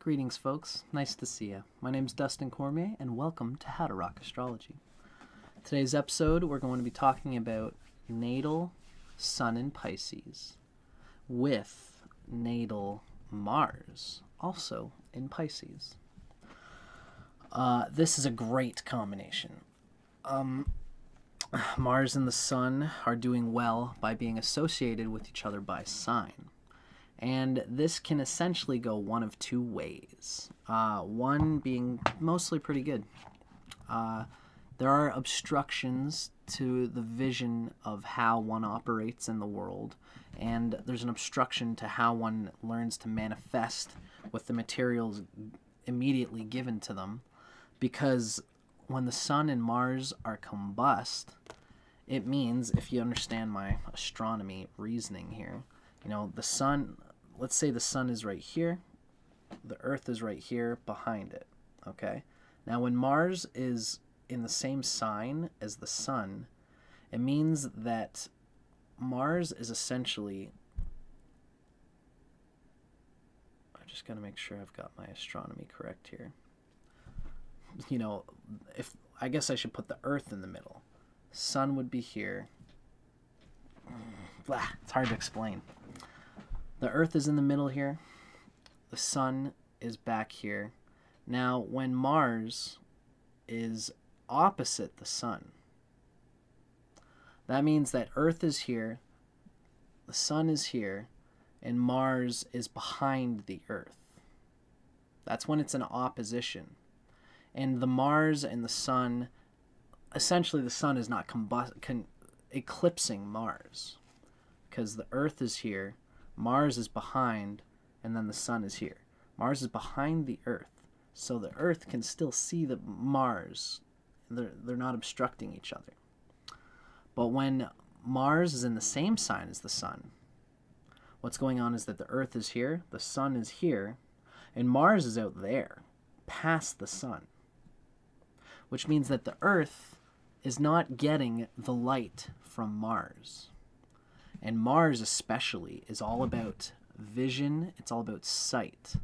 Greetings, folks. Nice to see you. My name's Dustin Cormier, and welcome to How to Rock Astrology. Today's episode, we're going to be talking about natal Sun in Pisces with natal Mars, also in Pisces. This is a great combination. Mars and the Sun are doing well by being associated with each other by sign. And this can essentially go one of two ways. One being mostly pretty good. There are obstructions to the vision of how one operates in the world, and there's an obstruction to how one learns to manifest with the materials immediately given to them, because when the Sun and Mars are combust, it means, if you understand my astronomy reasoning here, you know, the Sun, let's say the Sun is right here, the Earth is right here behind it, okay? Now, when Mars is in the same sign as the Sun, it means that Mars is essentially, I just got to make sure I've got my astronomy correct here. You know, I guess I should put the Earth in the middle. Sun would be here. Blah, it's hard to explain. The Earth is in the middle here. The Sun is back here. Now, when Mars is opposite the Sun, that means that Earth is here, the Sun is here, and Mars is behind the Earth. That's when it's in opposition. And the Mars and the Sun, essentially the Sun is not eclipsing Mars, because the Earth is here, Mars is behind, and then the Sun is here. Mars is behind the Earth, so the Earth can still see the Mars. They're not obstructing each other. But when Mars is in the same sign as the Sun, what's going on is that the Earth is here, the Sun is here, and Mars is out there, past the Sun. Which means that the Earth is not getting the light from Mars. And Mars especially is all about vision, it's all about sight.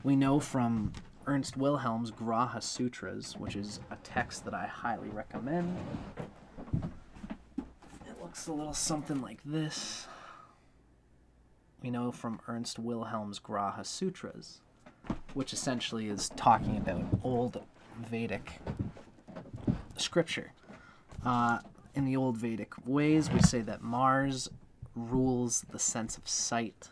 We know from Ernst Wilhelm's Graha Sutras, which is a text that I highly recommend. It looks a little something like this. We know from Ernst Wilhelm's Graha Sutras, which essentially is talking about old Vedic scripture. In the old Vedic ways, we say that Mars rules the sense of sight,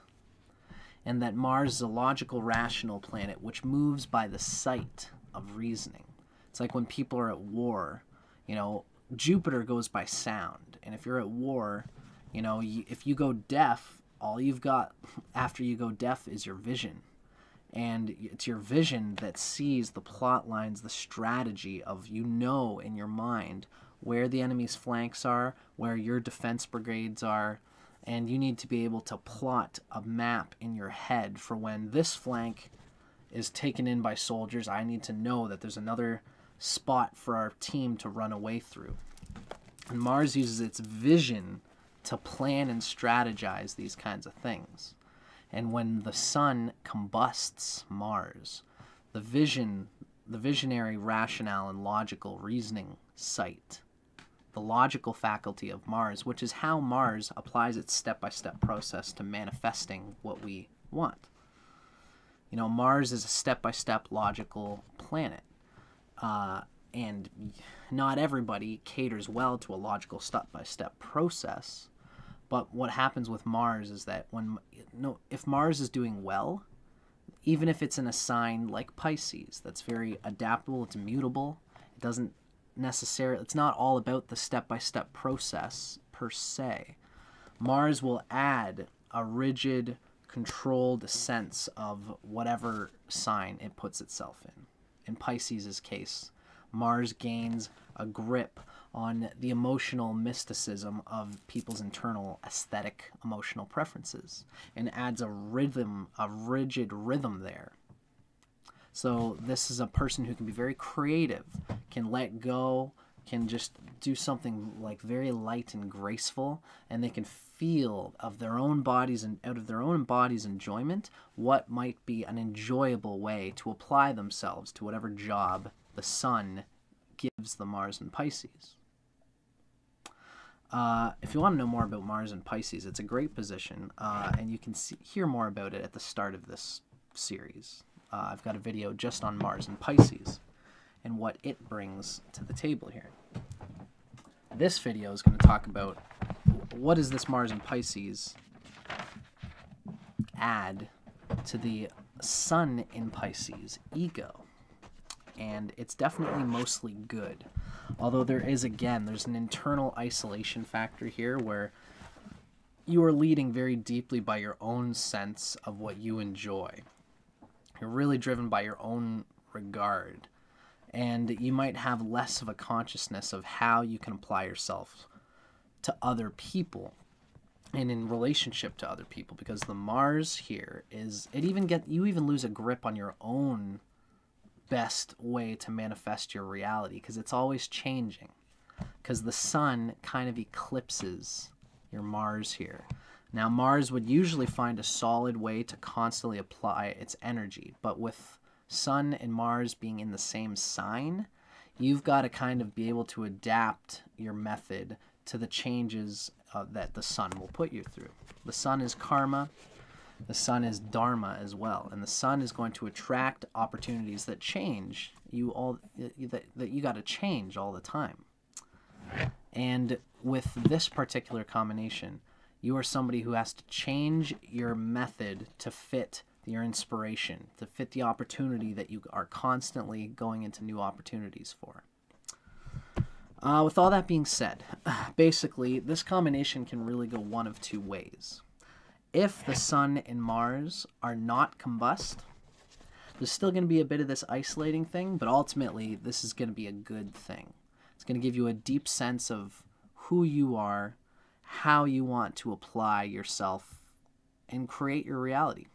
and that Mars is a logical, rational planet which moves by the sight of reasoning. It's like when people are at war, you know, Jupiter goes by sound, and if you're at war, you know, if you go deaf, all you've got after you go deaf is your vision. And it's your vision that sees the plot lines, the strategy of, you know, in your mind where the enemy's flanks are, where your defense brigades are, and you need to be able to plot a map in your head for when this flank is taken in by soldiers. I need to know that there's another spot for our team to run away through. And Mars uses its vision to plan and strategize these kinds of things. And when the Sun combusts Mars, the visionary rationale and logical reasoning sight, the logical faculty of Mars, which is how Mars applies its step-by-step process to manifesting what we want. You know, Mars is a step-by-step logical planet, and not everybody caters well to a logical step-by-step process. But what happens with Mars is that if Mars is doing well, even if it's in a sign like Pisces, that's very adaptable, it's immutable, it doesn't necessarily, it's not all about the step-by-step process per se. Mars will add a rigid, controlled sense of whatever sign it puts itself in. In Pisces' case, Mars gains a grip on the emotional mysticism of people's internal aesthetic emotional preferences and adds a rhythm, a rigid rhythm there. So this is a person who can be very creative, can let go, can just do something like very light and graceful, and they can feel of their own bodies and out of their own body's enjoyment what might be an enjoyable way to apply themselves to whatever job the sun gives the Mars and Pisces. If you want to know more about Mars and Pisces, it's a great position, and you can hear more about it at the start of this series. I've got a video just on Mars and Pisces and what it brings to the table here. This video is going to talk about what does this Mars and Pisces add to the Sun in Pisces ego. And it's definitely mostly good. Although there is, again, there's an internal isolation factor here where you are leading very deeply by your own sense of what you enjoy. You're really driven by your own regard. And you might have less of a consciousness of how you can apply yourself to other people and in relationship to other people, because the Mars here is, you even lose a grip on your own best way to manifest your reality, because it's always changing, because the sun kind of eclipses your Mars here. Now Mars would usually find a solid way to constantly apply its energy, but with Sun and Mars being in the same sign, you've got to kind of be able to adapt your method to the changes that the sun will put you through. The sun is karma, the sun is dharma as well, and the sun is going to attract opportunities that change that you got to change all the time. And with this particular combination, you are somebody who has to change your method to fit your inspiration, to fit the opportunity that you are constantly going into new opportunities for. With all that being said, basically, this combination can really go one of two ways. If the Sun and Mars are not combust, there's still going to be a bit of this isolating thing, but ultimately, this is going to be a good thing. It's going to give you a deep sense of who you are, how you want to apply yourself, and create your reality.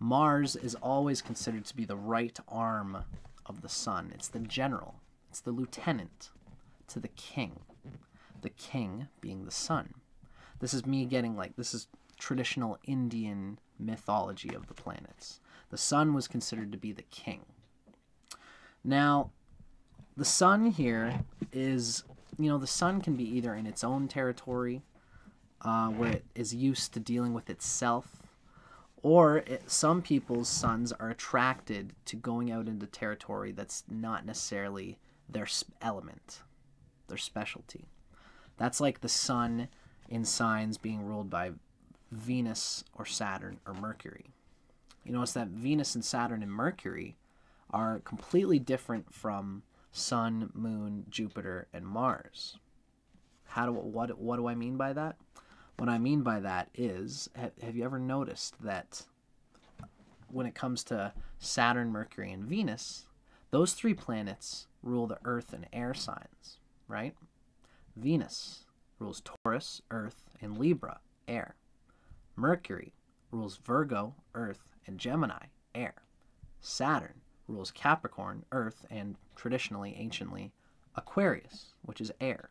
Mars is always considered to be the right arm of the sun. It's the general. It's the lieutenant to the king being the sun. This is me getting this is traditional Indian mythology of the planets. The sun was considered to be the king. Now, the sun here is, the sun can be either in its own territory, where it is used to dealing with itself, or some people's suns are attracted to going out into territory that's not necessarily their element, their specialty. That's like the sun in signs being ruled by Venus or Saturn or Mercury. You notice that Venus and Saturn and Mercury are completely different from Sun, Moon, Jupiter, and Mars. What do I mean by that? What I mean by that is, have you ever noticed that when it comes to Saturn, Mercury, and Venus, those three planets rule the earth and air signs, right? Venus rules Taurus, earth, and Libra, air. Mercury rules Virgo, earth, and Gemini, air. Saturn rules Capricorn, earth, and traditionally, anciently, Aquarius, which is air.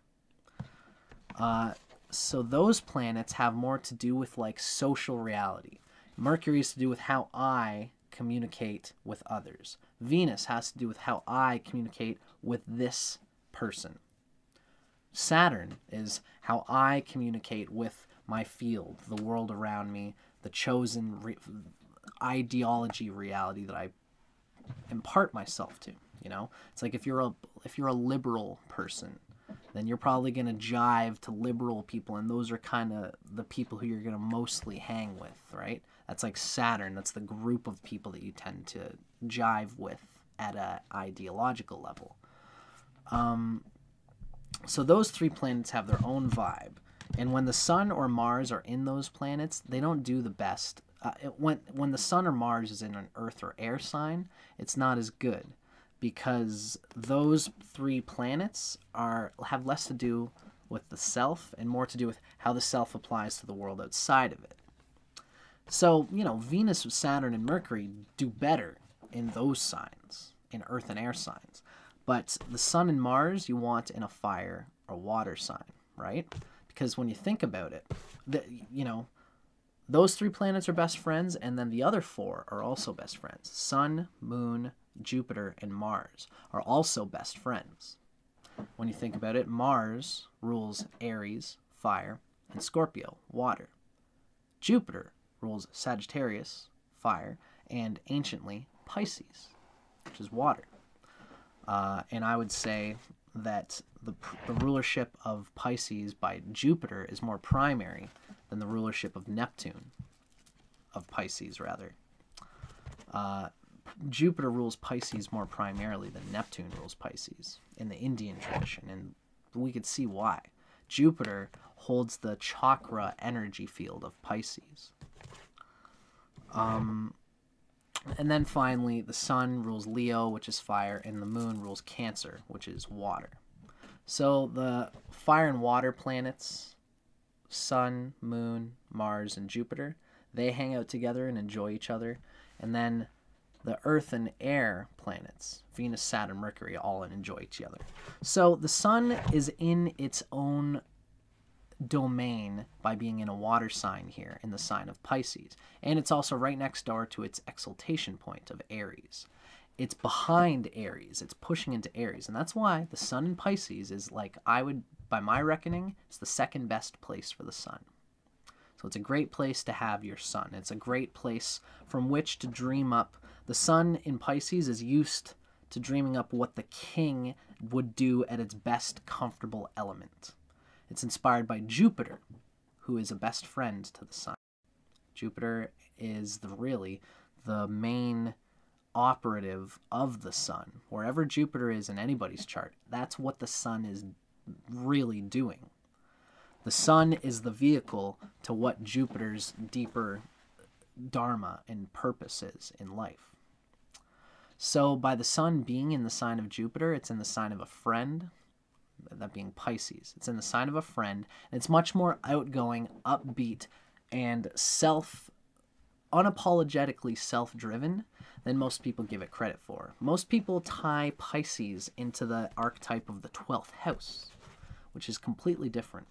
So those planets have more to do with social reality. Mercury is to do with how I communicate with others. Venus has to do with how I communicate with this person. Saturn is how I communicate with my field, the world around me, the chosen ideology reality that I impart myself to. It's like if you're a liberal person, then you're probably going to jive to liberal people, and those are kind of the people who you're going to mostly hang with, right? That's like Saturn. That's the group of people that you tend to jive with at an ideological level. So those three planets have their own vibe, and when the Sun or Mars are in those planets, they don't do the best. When the Sun or Mars is in an Earth or air sign, it's not as good, because those three planets have less to do with the self and more to do with how the self applies to the world outside of it. So, Venus, Saturn, and Mercury do better in those signs, in earth and air signs. But the Sun and Mars you want in a fire or water sign, right? Because when you think about it, those 3 planets are best friends, and then the other 4 are also best friends. Sun, Moon, Jupiter, and Mars are also best friends. When you think about it, Mars rules Aries, fire, and Scorpio, water. Jupiter rules Sagittarius, fire, and anciently Pisces, which is water. And I would say that the rulership of Pisces by Jupiter is more primary than the rulership of Neptune, of Pisces rather. Jupiter rules Pisces more primarily than Neptune rules Pisces in the Indian tradition, and we could see why. Jupiter holds the chakra energy field of Pisces. And then finally, the Sun rules Leo, which is fire, and the Moon rules Cancer, which is water. So the fire and water planets, Sun, Moon, Mars, and Jupiter, they hang out together and enjoy each other. And then the Earth and air planets, Venus, Saturn, Mercury, all enjoy each other. So the Sun is in its own domain by being in a water sign here in the sign of Pisces, and it's also right next door to its exaltation point of Aries. It's behind Aries, it's pushing into Aries, and that's why the Sun in Pisces is, like, by my reckoning, it's the second best place for the Sun. So it's a great place to have your Sun. It's a great place from which to dream up. The Sun in Pisces is used to dreaming up what the king would do at its best comfortable element. It's inspired by Jupiter, who is a best friend to the Sun. Jupiter is really the main operative of the Sun. Wherever Jupiter is in anybody's chart, that's what the Sun is really doing. The Sun is the vehicle to what Jupiter's deeper dharma and purpose is in life. So by the Sun being in the sign of Jupiter, it's in the sign of a friend, that being Pisces. It's in the sign of a friend, and it's much more outgoing, upbeat, and unapologetically self-driven than most people give it credit for. Most people tie Pisces into the archetype of the 12th house, which is completely different.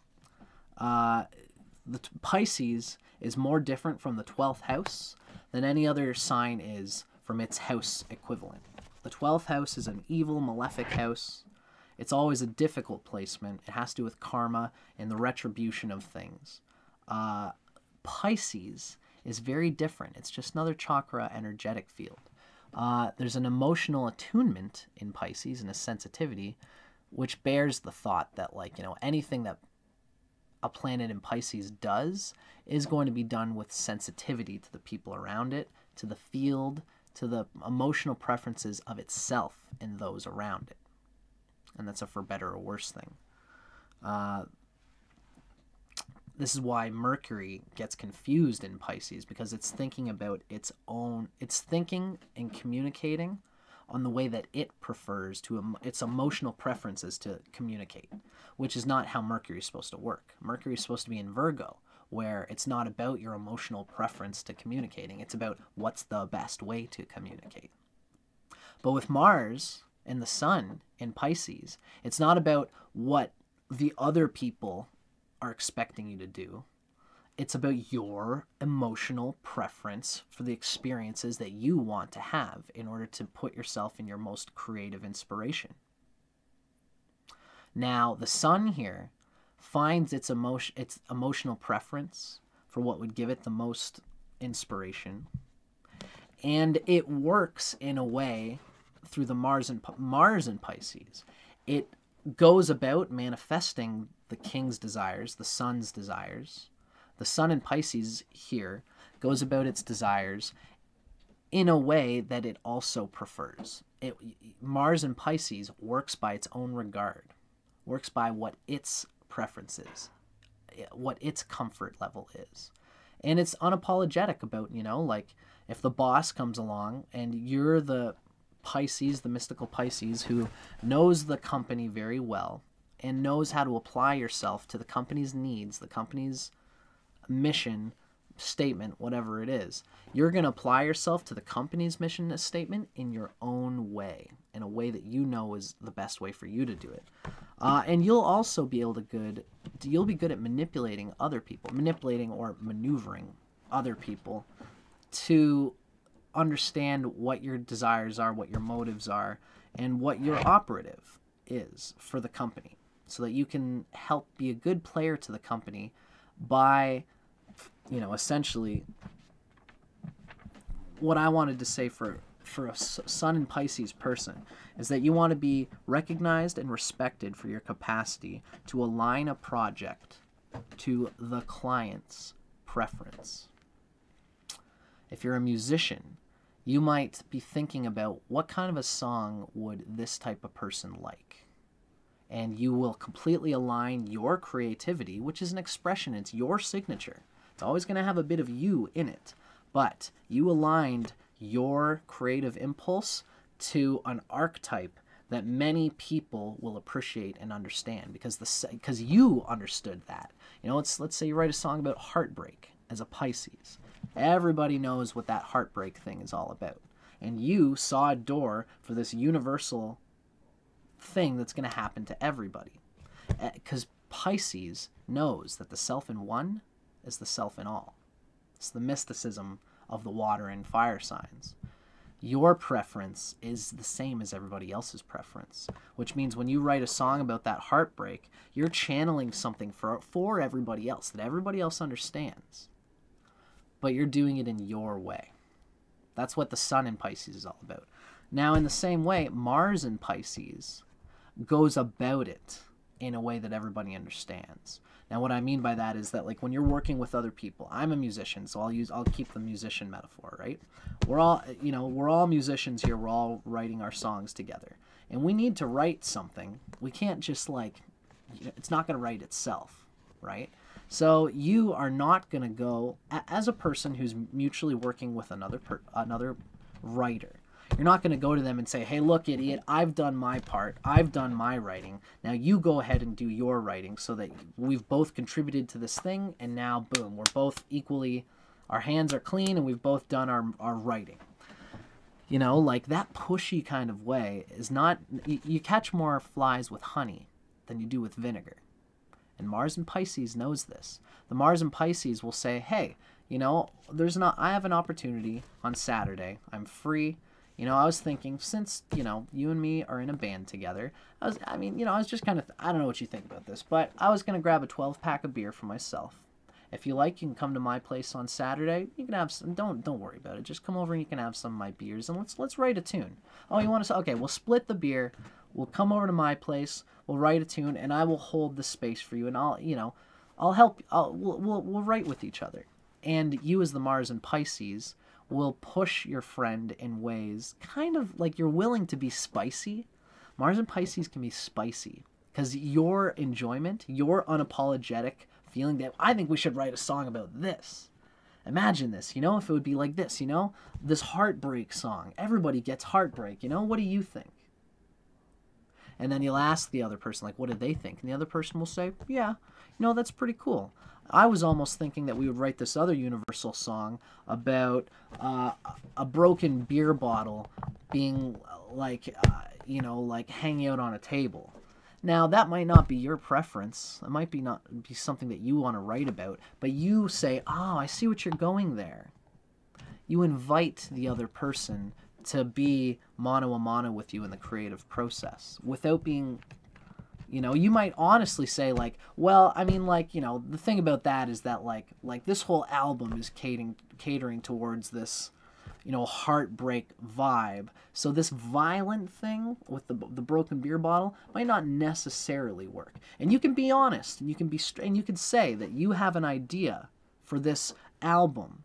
Pisces is more different from the 12th house than any other sign is from its house equivalent. The 12th house is an evil, malefic house. It's always a difficult placement. It has to do with karma and the retribution of things. Pisces is very different. It's just another chakra energetic field. There's an emotional attunement in Pisces and a sensitivity, which bears the thought that, anything that a planet in Pisces does is going to be done with sensitivity to the people around it, to the field, to the emotional preferences of itself and those around it. And that's a for better or worse thing. This is why Mercury gets confused in Pisces, because it's thinking about it's thinking and communicating on the way that it prefers to its emotional preferences to communicate, which is not how Mercury is supposed to work. Mercury is supposed to be in Virgo, where it's not about your emotional preference to communicating. It's about what's the best way to communicate. But with Mars and the Sun in Pisces, it's not about what the other people are expecting you to do. It's about your emotional preference for the experiences that you want to have in order to put yourself in your most creative inspiration. Now, the Sun here finds its emotional preference for what would give it the most inspiration, and it works in a way through the Mars and Pisces. It goes about manifesting the king's desires, the Sun's desires. The Sun in Pisces here goes about its desires in a way that it also prefers. Mars in Pisces works by its own regard, works by what its preference is, what its comfort level is. And it's unapologetic about, if the boss comes along and you're the Pisces, the mystical Pisces, who knows the company very well and knows how to apply yourself to the company's needs, the company's mission, statement, whatever it is, you're going to apply yourself to the company's mission statement in your own way, in a way that you know is the best way for you to do it. And you'll also be able to you'll be good at manipulating other people, manipulating or maneuvering other people to understand what your desires are, what your motives are, and what your operative is for the company, so that you can help be a good player to the company by, you know, essentially what I wanted to say for a Sun in Pisces person is that you want to be recognized and respected for your capacity to align a project to the client's preference. If you're a musician, you might be thinking about what kind of a song would this type of person like. And you will completely align your creativity, which is an expression, it's your signature. It's always going to have a bit of you in it. But you aligned your creative impulse to an archetype that many people will appreciate and understand because you understood that. You know, let's say you write a song about heartbreak as a Pisces. Everybody knows what that heartbreak thing is all about. And you saw a door for this universal thing that's going to happen to everybody. Because Pisces knows that the self in one is the self in all. It's the mysticism of the water and fire signs. Your preference is the same as everybody else's preference, which means when you write a song about that heartbreak, you're channeling something for everybody else that everybody else understands. But you're doing it in your way. That's what the Sun in Pisces is all about. Now, in the same way, Mars in Pisces goes about it in a way that everybody understands. Now, what I mean by that is that, like, when you're working with other people, I'm a musician, so I'll keep the musician metaphor, right? We're all musicians here. We're all writing our songs together, and we need to write something. We can't just it's not going to write itself, right? So you are not going to go as a person who's mutually working with another writer. You're not going to go to them and say, hey, look, idiot, I've done my part. I've done my writing. Now you go ahead and do your writing so that we've both contributed to this thing, and now, boom, we're both equally, our hands are clean, and we've both done our writing. You know, like that pushy kind of way is not, you catch more flies with honey than you do with vinegar. And Mars and Pisces knows this. The Mars and Pisces will say, hey, you know, I have an opportunity on Saturday. I'm free. You know, I was thinking, since, you know, you and me are in a band together, I was just kind of, I don't know what you think about this, but I was going to grab a 12-pack of beer for myself. If you like, you can come to my place on Saturday. You can have some, don't worry about it. Just come over and you can have some of my beers, and let's write a tune. Oh, you want to, okay, we'll split the beer. We'll come over to my place. We'll write a tune, and I will hold the space for you, and I'll help. We'll write with each other. And you, as the Mars and Pisces, will push your friend in ways kind of like you're willing to be spicy. Mars and Pisces can be spicy because your enjoyment, your unapologetic feeling that I think we should write a song about this. Imagine this, you know, if it would be like this, you know, this heartbreak song. Everybody gets heartbreak, you know, what do you think? And then you'll ask the other person, like, what do they think? And the other person will say, yeah, you know, that's pretty cool. I was almost thinking that we would write this other universal song about a broken beer bottle being like hanging out on a table. Now, that might not be your preference. It might not be something that you want to write about. But you say, oh, I see what you're going there. You invite the other person to be mano a mano with you in the creative process without being... You know, you might honestly say, like, well, I mean, like, you know, the thing about that is that, like this whole album is catering towards this, you know, heartbreak vibe. So this violent thing with the broken beer bottle might not necessarily work. And you can be honest, and you can be straight, and you can say that you have an idea for this album.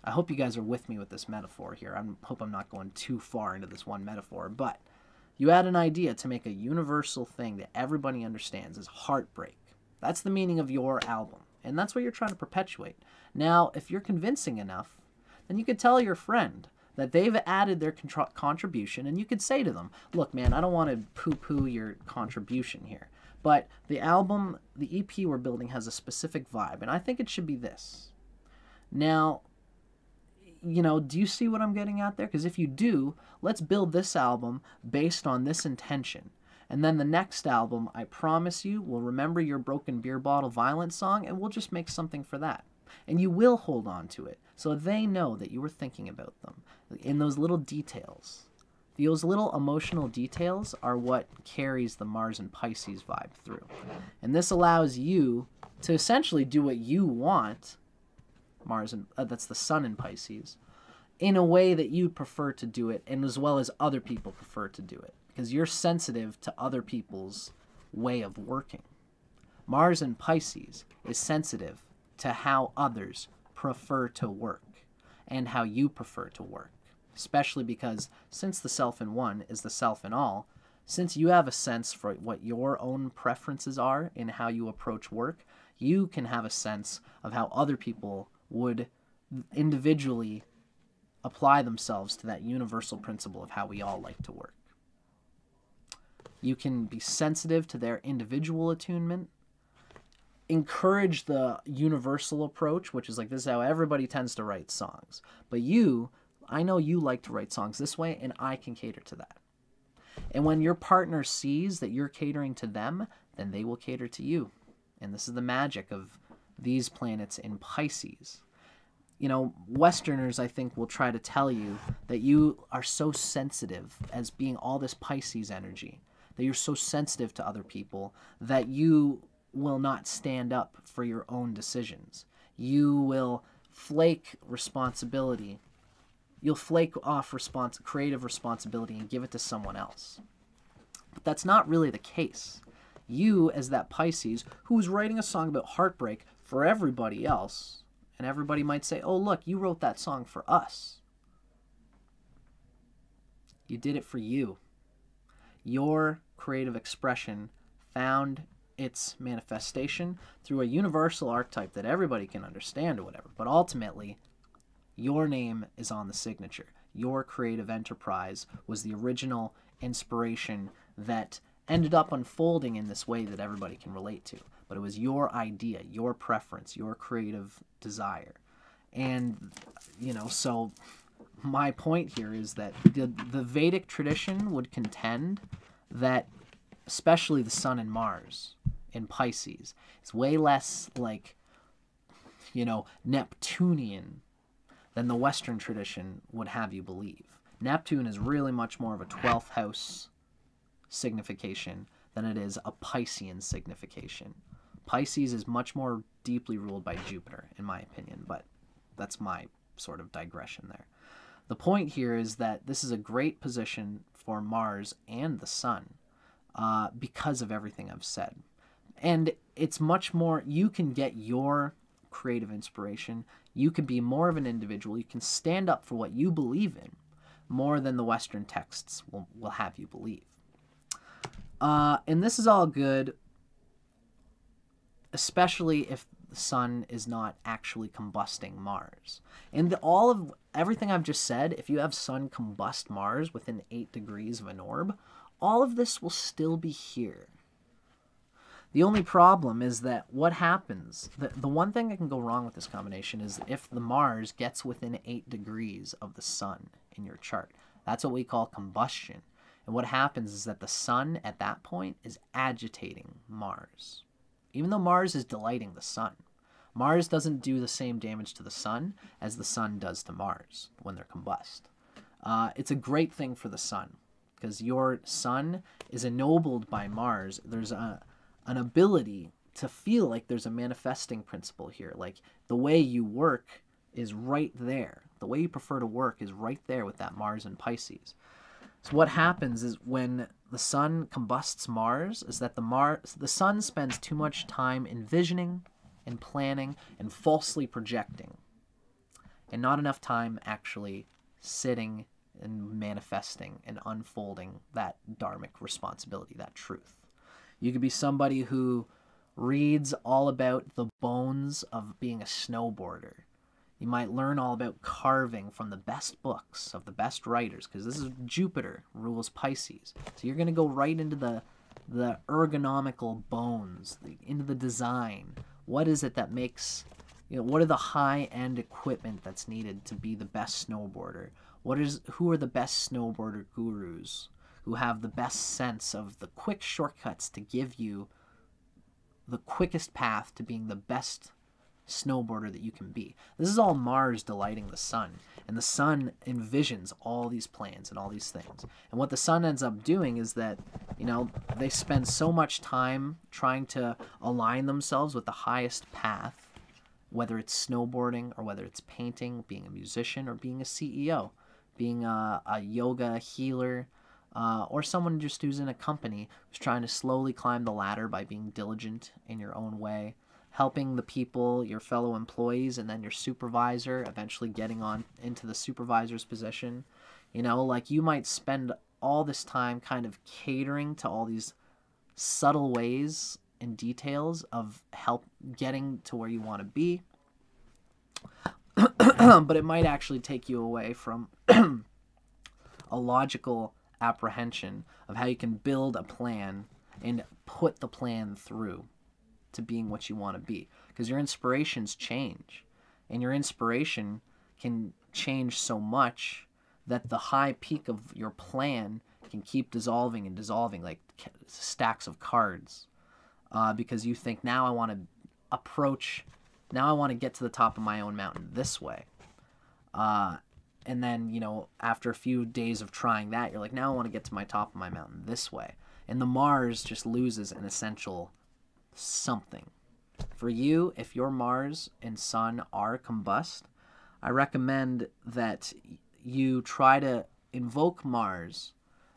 I hope you guys are with me with this metaphor here. I hope I'm not going too far into this one metaphor, but... You had an idea to make a universal thing that everybody understands is heartbreak. That's the meaning of your album, and that's what you're trying to perpetuate. Now, if you're convincing enough, then you could tell your friend that they've added their contribution, and you could say to them, look, man, I don't want to poo-poo your contribution here, but the album, the EP we're building has a specific vibe, and I think it should be this. Now, do you see what I'm getting at there? Because if you do, let's build this album based on this intention. And then the next album, I promise you, will remember your Broken Beer Bottle Violence song, and we'll just make something for that. And you will hold on to it, so they know that you were thinking about them in those little details. Those little emotional details are what carries the Mars and Pisces vibe through. And this allows you to essentially do what you want, that's the Sun in Pisces, in a way that you prefer to do it, and as well as other people prefer to do it, because you're sensitive to other people's way of working. Mars in Pisces is sensitive to how others prefer to work and how you prefer to work, especially because since the self in one is the self in all, since you have a sense for what your own preferences are in how you approach work, you can have a sense of how other people would individually apply themselves to that universal principle of how we all like to work. You can be sensitive to their individual attunement, encourage the universal approach, which is like, this is how everybody tends to write songs. But I know you like to write songs this way, and I can cater to that. And when your partner sees that you're catering to them, then they will cater to you. And this is the magic of these planets in Pisces. Westerners, I think, will try to tell you that you are so sensitive as being all this Pisces energy, that you're so sensitive to other people that you will not stand up for your own decisions. You will flake responsibility. You'll flake off creative responsibility and give it to someone else. But that's not really the case. You, as that Pisces, who's writing a song about heartbreak for everybody else, and everybody might say, oh, look, you wrote that song for us. You did it for you. Your creative expression found its manifestation through a universal archetype that everybody can understand or whatever. But ultimately, your name is on the signature. Your creative enterprise was the original inspiration that ended up unfolding in this way that everybody can relate to. But it was your idea, your preference, your creative desire. And, so my point here is that the Vedic tradition would contend that especially the Sun and Mars in Pisces is way less like, Neptunian than the Western tradition would have you believe. Neptune is really much more of a 12th house signification than it is a Piscean signification. Pisces is much more deeply ruled by Jupiter, in my opinion, but that's my sort of digression there. The point here is that this is a great position for Mars and the Sun because of everything I've said. And it's much more, you can get your creative inspiration. You can be more of an individual. You can stand up for what you believe in more than the Western texts will have you believe. And this is all good, especially if the Sun is not actually combusting Mars. And everything I've just said, if you have Sun combust Mars within 8 degrees of an orb, all of this will still be here. The only problem is that what happens, the one thing that can go wrong with this combination is if the Mars gets within 8 degrees of the Sun in your chart. That's what we call combustion. And what happens is that the Sun at that point is agitating Mars. Even though Mars is delighting the Sun, Mars doesn't do the same damage to the Sun as the Sun does to Mars when they're combust. It's a great thing for the Sun because your Sun is ennobled by Mars. There's an ability to feel like there's a manifesting principle here. Like the way you work is right there. The way you prefer to work is right there with that Mars and Pisces. So what happens is when the Sun combusts Mars is that the Sun spends too much time envisioning and planning and falsely projecting, and not enough time actually sitting and manifesting and unfolding that dharmic responsibility, that truth. You could be somebody who reads all about the bones of being a snowboarder. You might learn all about carving from the best books of the best writers, because this is Jupiter rules Pisces. So you're going to go right into the ergonomical bones, into the design. What is it that makes, what are the high-end equipment that's needed to be the best snowboarder? Who are the best snowboarder gurus who have the best sense of the quick shortcuts to give you the quickest path to being the best snowboarder that you can be? This is all Mars delighting the sun, and the sun envisions all these plans and all these things. And what the sun ends up doing is that, they spend so much time trying to align themselves with the highest path, whether it's snowboarding or whether it's painting, being a musician, or being a CEO, being a yoga healer, or someone just who's in a company who's trying to slowly climb the ladder by being diligent in your own way, helping the people, your fellow employees, and then your supervisor, eventually getting on into the supervisor's position. Like you might spend all this time kind of catering to all these subtle ways and details of help getting to where you want to be. But it might actually take you away from a logical apprehension of how you can build a plan and put the plan through to being what you want to be. Because your inspirations change. And your inspiration can change so much that the high peak of your plan can keep dissolving and dissolving like stacks of cards. Because you think, now I want to get to the top of my own mountain this way. And then, after a few days of trying that, you're like, now I want to get to my top of my mountain this way. And the Mars just loses an essential something. For you, if your Mars and Sun are combust, I recommend that you try to invoke Mars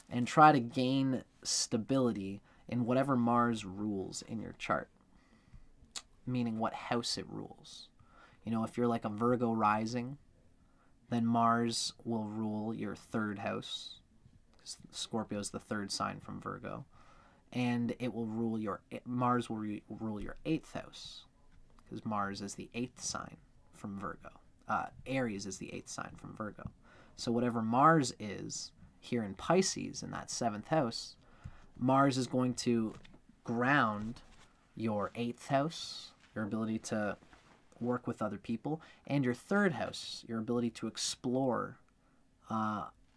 and try to gain stability in whatever Mars rules in your chart. Meaning what house it rules. If you're like a Virgo rising, then Mars will rule your third house. Scorpio is the third sign from Virgo. And Mars will rule your 8th house. Because Mars is the 8th sign from Virgo. Aries is the 8th sign from Virgo. So whatever Mars is here in Pisces, in that 7th house, Mars is going to ground your 8th house, your ability to work with other people, and your 3rd house, your ability to explore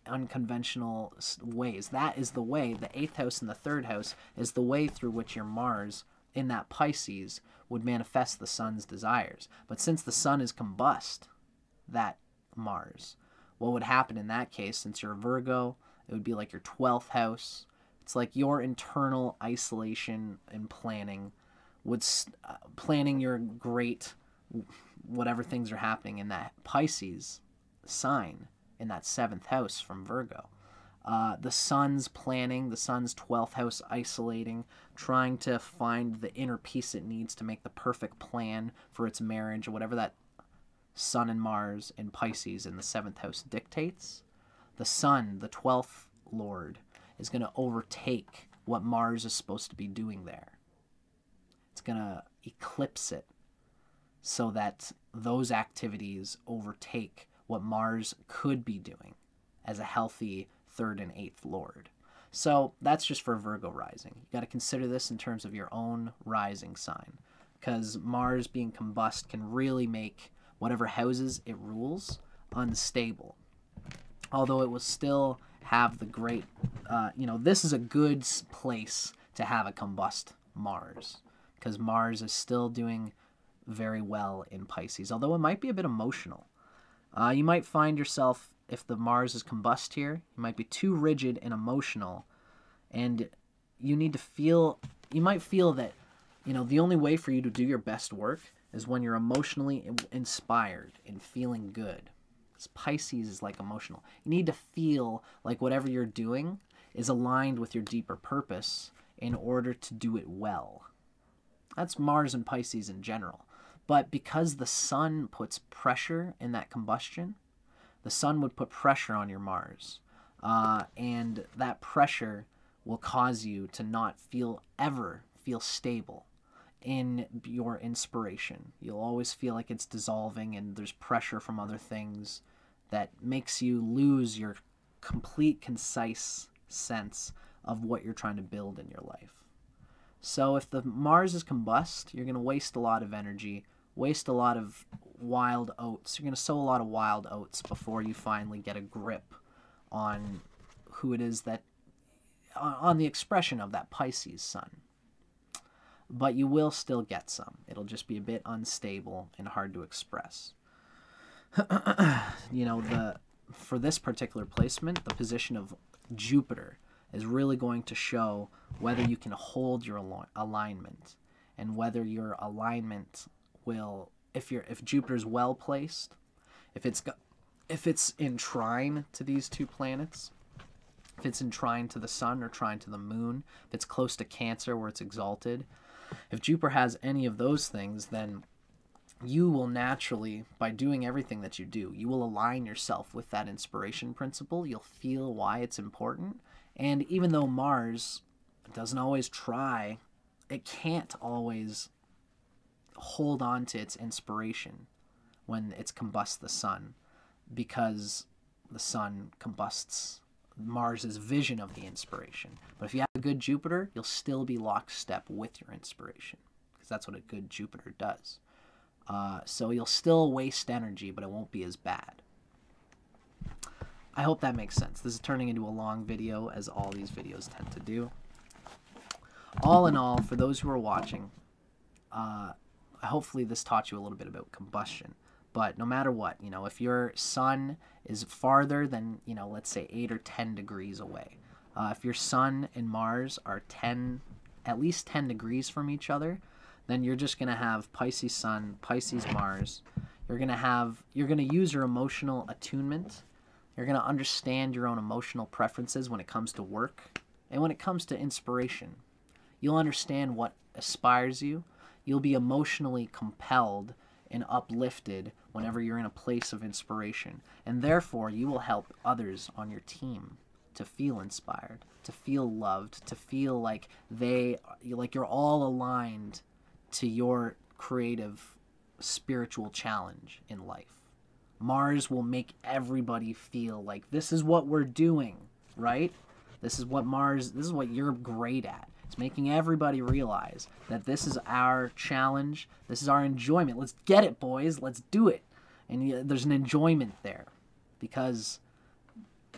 unconventional ways. That is the way, the 8th house and the 3rd house is the way through which your Mars in that Pisces would manifest the sun's desires. But since the sun is combust, that Mars, what would happen in that case, since you're a Virgo, it would be like your 12th house. It's like your internal isolation and planning planning your great whatever things are happening in that Pisces sign in that 7th house from Virgo. The sun's planning, the sun's 12th house isolating, trying to find the inner peace it needs to make the perfect plan for its marriage, or whatever that sun and Mars in Pisces in the 7th house dictates. The sun, the 12th lord, is going to overtake what Mars is supposed to be doing there. It's going to eclipse it so that those activities overtake what Mars could be doing as a healthy 3rd and 8th lord. So that's just for Virgo rising. You got to consider this in terms of your own rising sign, because Mars being combust can really make whatever houses it rules unstable. Although it will still have the great, this is a good place to have a combust Mars, because Mars is still doing very well in Pisces, although it might be a bit emotional. You might find yourself, if the Mars is combust here, you might be too rigid and emotional, and you might feel that, the only way for you to do your best work is when you're emotionally inspired and feeling good. Because Pisces is like emotional. You need to feel like whatever you're doing is aligned with your deeper purpose in order to do it well. That's Mars and Pisces in general. But because the sun puts pressure in that combustion, the sun would put pressure on your Mars. And that pressure will cause you to not ever feel stable in your inspiration. You'll always feel like it's dissolving and there's pressure from other things that makes you lose your complete, concise sense of what you're trying to build in your life. So if the Mars is combust, you're going to waste a lot of energy waste a lot of wild oats. You're going to sow a lot of wild oats before you finally get a grip on who it is that, on the expression of that Pisces sun. But you will still get some. It'll just be a bit unstable and hard to express. You know, for this particular placement, the position of Jupiter is really going to show whether you can hold your alignment, and whether your alignment will, if Jupiter's well placed, if it's in trine to these two planets, if it's in trine to the sun or trine to the moon, if it's close to Cancer where it's exalted, if Jupiter has any of those things, then you will naturally, by doing everything that you do, you will align yourself with that inspiration principle. You'll feel why it's important. And even though Mars doesn't always try, it can't always hold on to its inspiration when it's combust the sun, because the sun combusts Mars's vision of the inspiration. But if you have a good Jupiter, you'll still be lockstep with your inspiration, because that's what a good Jupiter does. So you'll still waste energy, but it won't be as bad. I hope that makes sense. This is turning into a long video, as all these videos tend to do. All in all, for those who are watching, hopefully this taught you a little bit about combustion. But no matter what, you know, if your sun is farther than, you know, let's say 8 or 10 degrees away, if your sun and Mars are at least 10 degrees from each other, then you're just going to have Pisces sun, Pisces Mars. You're going to use your emotional attunement. You're going to understand your own emotional preferences when it comes to work and when it comes to inspiration. You'll understand what inspires you. You'll be emotionally compelled and uplifted whenever you're in a place of inspiration. And therefore, you will help others on your team to feel inspired, to feel loved, to feel like you're all aligned to your creative spiritual challenge in life. Mars will make everybody feel like this is what we're doing, right? This is what you're great at. It's making everybody realize that this is our challenge. This is our enjoyment. Let's get it, boys. Let's do it. And there's an enjoyment there, because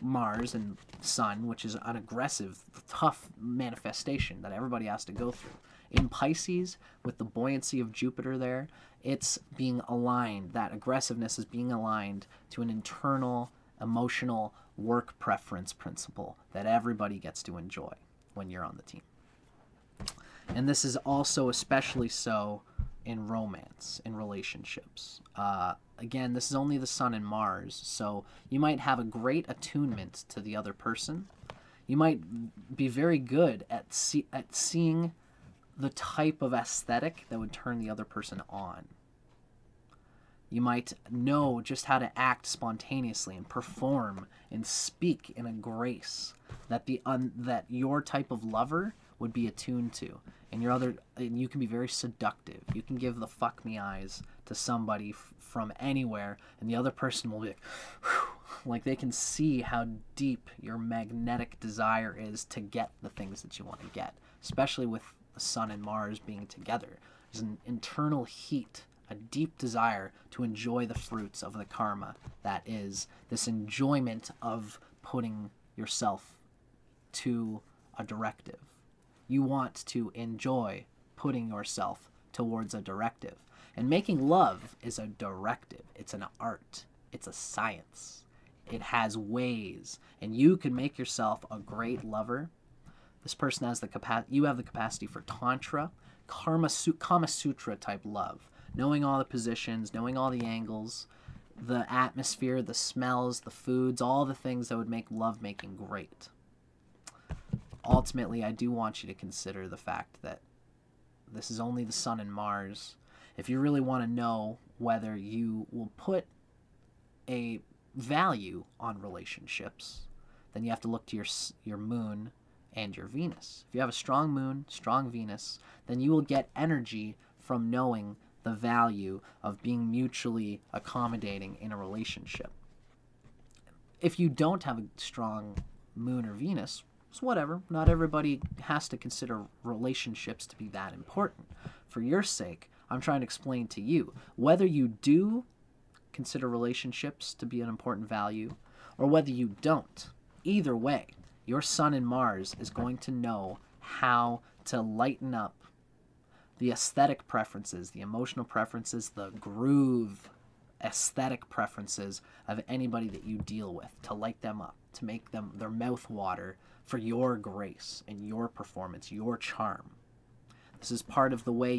Mars and Sun, which is an aggressive, tough manifestation that everybody has to go through. In Pisces, with the buoyancy of Jupiter there, it's being aligned. That aggressiveness is being aligned to an internal, emotional work preference principle that everybody gets to enjoy when you're on the team. And this is also especially so in romance, in relationships. Again, this is only the Sun and Mars, so you might have a great attunement to the other person. You might be very good at seeing the type of aesthetic that would turn the other person on. You might know just how to act spontaneously and perform and speak in a grace that that your type of lover would be attuned to. And you can be very seductive. You can give the fuck me eyes to somebody from anywhere, and the other person will be like, whew, like they can see how deep your magnetic desire is to get the things that you want to get, especially with the Sun and Mars being together. There's an internal heat, a deep desire to enjoy the fruits of the karma that is this enjoyment of putting yourself to a directive. You want to enjoy putting yourself towards a directive. And making love is a directive. It's an art. It's a science. It has ways. And you can make yourself a great lover. This person has the capacity. You have the capacity for Tantra, Kama Sutra type love. Knowing all the positions, knowing all the angles, the atmosphere, the smells, the foods, all the things that would make lovemaking great. Ultimately, I do want you to consider the fact that this is only the Sun and Mars. If you really want to know whether you will put a value on relationships, then you have to look to your moon and your Venus. If you have a strong moon, strong Venus, then you will get energy from knowing the value of being mutually accommodating in a relationship. If you don't have a strong moon or Venus, it's whatever. Not everybody has to consider relationships to be that important. For your sake, I'm trying to explain to you. Whether you do consider relationships to be an important value, or whether you don't, either way, your Sun and Mars is going to know how to lighten up the aesthetic preferences, the emotional preferences, the groove aesthetic preferences of anybody that you deal with, to light them up, to make them their mouth water for your grace and your performance, your charm. This is part of the way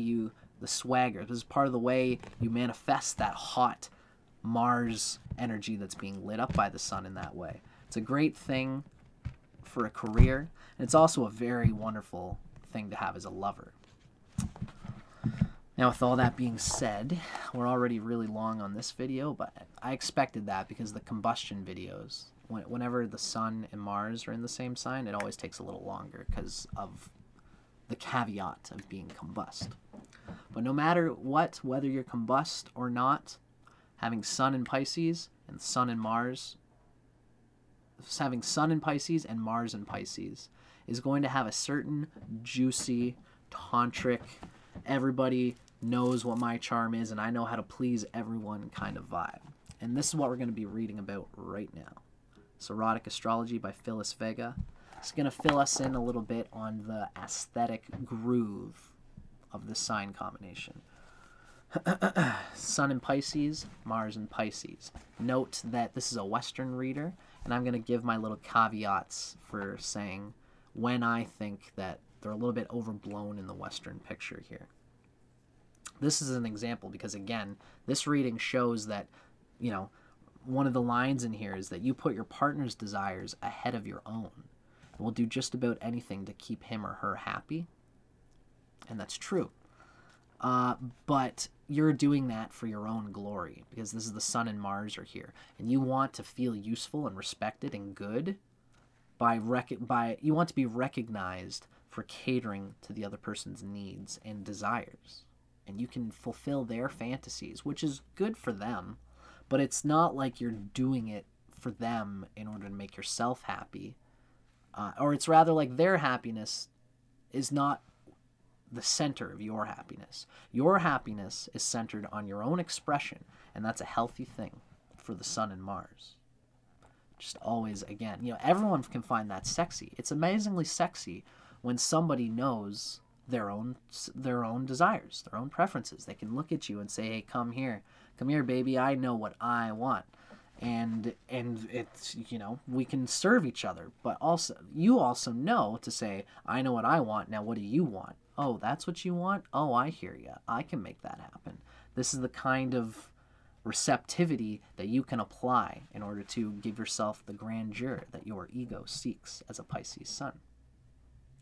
the swagger, this is part of the way you manifest that hot Mars energy that's being lit up by the sun in that way. It's a great thing for a career, and it's also a very wonderful thing to have as a lover. Now, with all that being said, we're already really long on this video, but I expected that because the combustion videos, whenever the Sun and Mars are in the same sign, it always takes a little longer because of the caveat of being combust. But no matter what, whether you're combust or not, having Sun in Pisces and Sun in Mars, having Sun in Pisces and Mars in Pisces is going to have a certain juicy, tantric, everybody knows what my charm is and I know how to please everyone kind of vibe. And this is what we're going to be reading about right now. It's Erotic Astrology by Phyllis Vega. It's going to fill us in a little bit on the aesthetic groove of the sign combination. Sun in Pisces, Mars in Pisces. Note that this is a Western reader, and I'm going to give my little caveats for saying when I think that they're a little bit overblown in the Western picture here. This is an example because, again, this reading shows that, you know, one of the lines in here is that you put your partner's desires ahead of your own. And will do just about anything to keep him or her happy. And that's true. But you're doing that for your own glory because this is the Sun and Mars are here. And you want to feel useful and respected and good you want to be recognized for catering to the other person's needs and desires. And you can fulfill their fantasies, which is good for them, but it's not like you're doing it for them in order to make yourself happy. Or it's rather like their happiness is not the center of your happiness. Your happiness is centered on your own expression, and that's a healthy thing for the Sun and Mars. Just always, again, you know, everyone can find that sexy. It's amazingly sexy when somebody knows their own desires, their own preferences. They can look at you and say, hey, come here, baby, I know what I want. And it's, you know, we can serve each other, but also, you also know to say, I know what I want, now what do you want? Oh, that's what you want? Oh, I hear you. I can make that happen. This is the kind of receptivity that you can apply in order to give yourself the grandeur that your ego seeks as a Pisces Sun.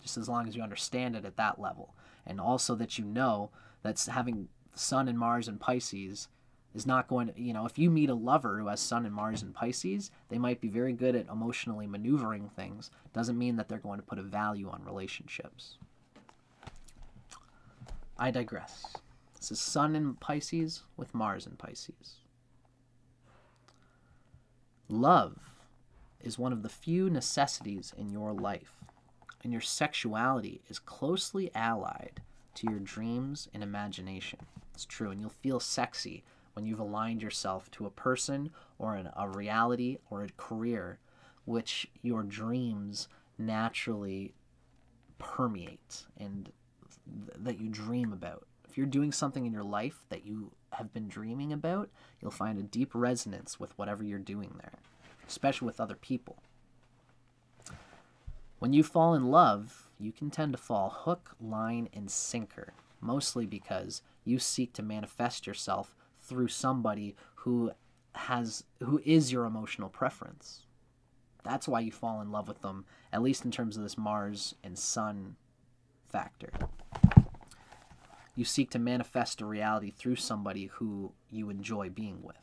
Just as long as you understand it at that level. And also that you know that having Sun and Mars and Pisces is not going to, you know, if you meet a lover who has Sun and Mars and Pisces, they might be very good at emotionally maneuvering things. Doesn't mean that they're going to put a value on relationships. I digress. This is Sun in Pisces with Mars in Pisces. Love is one of the few necessities in your life, and your sexuality is closely allied to your dreams and imagination. It's true, and you'll feel sexy when you've aligned yourself to a person or a reality or a career which your dreams naturally permeate and that you dream about. If you're doing something in your life that you have been dreaming about, you'll find a deep resonance with whatever you're doing there, especially with other people. When you fall in love, you can tend to fall hook, line, and sinker, mostly because you seek to manifest yourself through somebody who is your emotional preference. That's why you fall in love with them, at least in terms of this Mars and Sun factor. You seek to manifest a reality through somebody who you enjoy being with.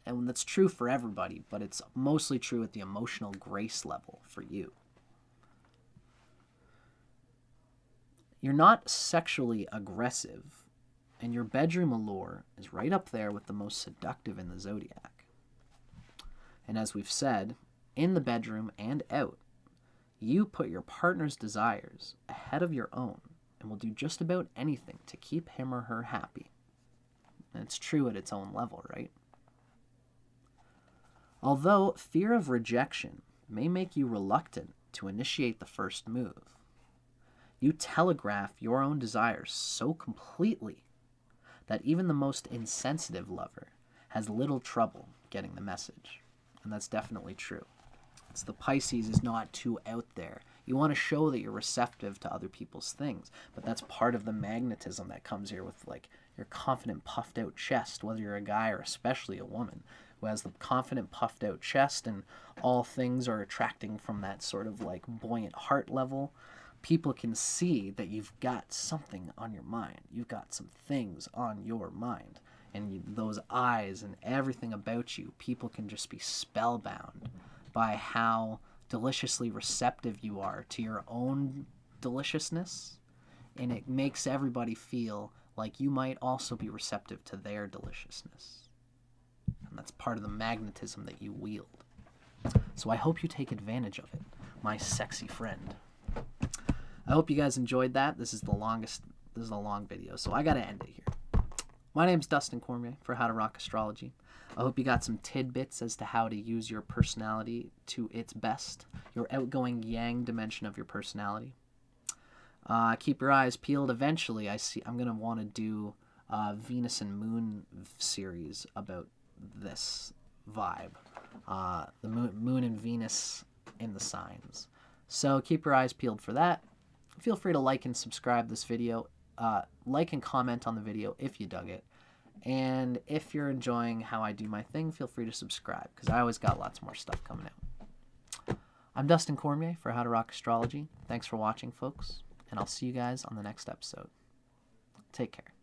And that's true for everybody, but it's mostly true at the emotional grace level for you. You're not sexually aggressive, and your bedroom allure is right up there with the most seductive in the zodiac. And as we've said, in the bedroom and out, you put your partner's desires ahead of your own and will do just about anything to keep him or her happy. And it's true at its own level, right? Although fear of rejection may make you reluctant to initiate the first move, you telegraph your own desires so completely that even the most insensitive lover has little trouble getting the message. And that's definitely true. It's the Pisces is not too out there. You want to show that you're receptive to other people's things, but that's part of the magnetism that comes here with like your confident, puffed out chest, whether you're a guy or especially a woman who has the confident, puffed out chest and all things are attracting from that sort of like buoyant heart level. People can see that you've got something on your mind. You've got some things on your mind. And those eyes and everything about you, people can just be spellbound by how deliciously receptive you are to your own deliciousness. And it makes everybody feel like you might also be receptive to their deliciousness. And that's part of the magnetism that you wield. So I hope you take advantage of it, my sexy friend. I hope you guys enjoyed that. This is a long video, so I gotta end it here. My name's Dustin Cormier for How to Rock Astrology. I hope you got some tidbits as to how to use your personality to its best, your outgoing yang dimension of your personality. Keep your eyes peeled. Eventually, I'm gonna want to do a Venus and Moon series about this vibe, the moon and Venus in the signs. So keep your eyes peeled for that. Feel free to like and subscribe this video. Like and comment on the video if you dug it. And if you're enjoying how I do my thing, feel free to subscribe, because I always got lots more stuff coming out. I'm Dustin Cormier for How to Rock Astrology. Thanks for watching, folks, and I'll see you guys on the next episode. Take care.